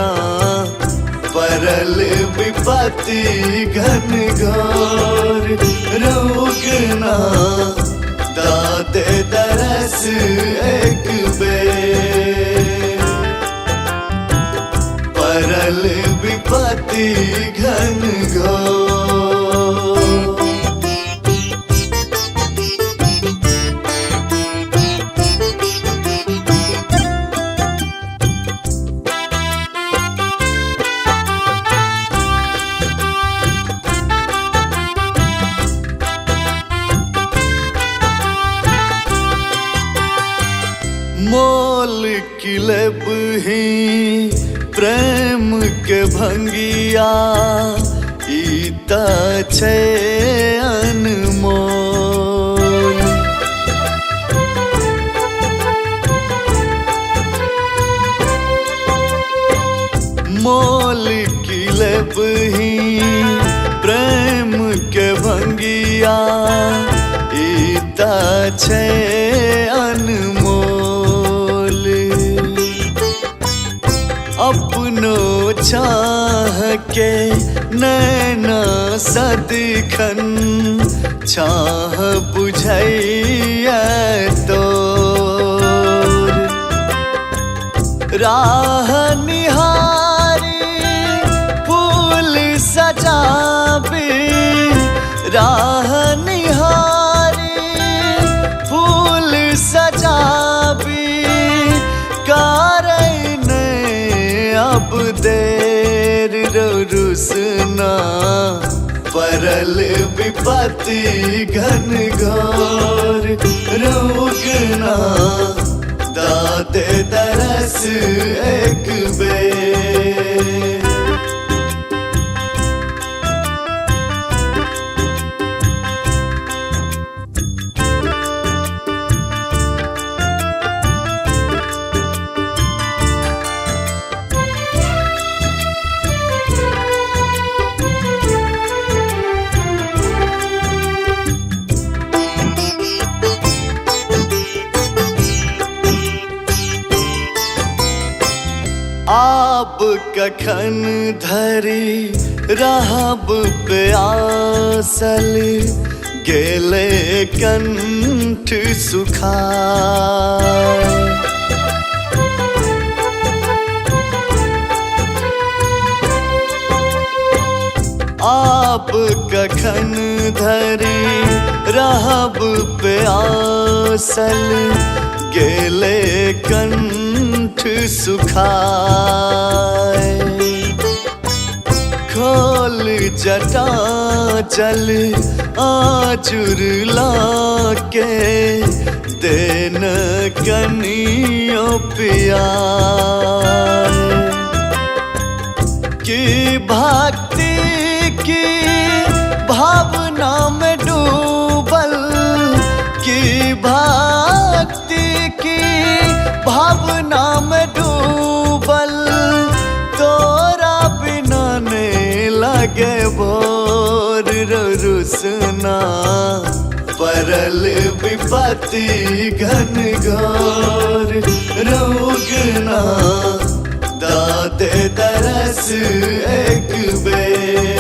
ना परल विपत्ति घन घोर रोग ना दाते तरस एक बेर परल विपत्ति घन घोर। मोल किलब ही प्रेम के भंगिया ईता छे अनमोल। मोल किलब ही प्रेम के भंगिया ईता छे अनमोल। अपनो चाह के नैना सदिखन चाह बुझैया तोर राह निहारी फूल सजाबी राह निहारी फूल सजाबी अब देर रुसना परल विपत्ति घन घोर रोगना दाते तरस एक बेर। आप कखन धरी रहब प्यासल गेले कंठ सुखाय। आप कखन धरी रहब प्यासल गेले कंठ सुखाय। खोल जटा चल आचुर लाके देन कनियो पियाय। की भक्ति की भावना में डूबल की भक्ति की भावना में डूबल तोरा बिना ने लगे भोर रुसना परल विपत्ति घन घोर रोगना दाते तरस एक बेर।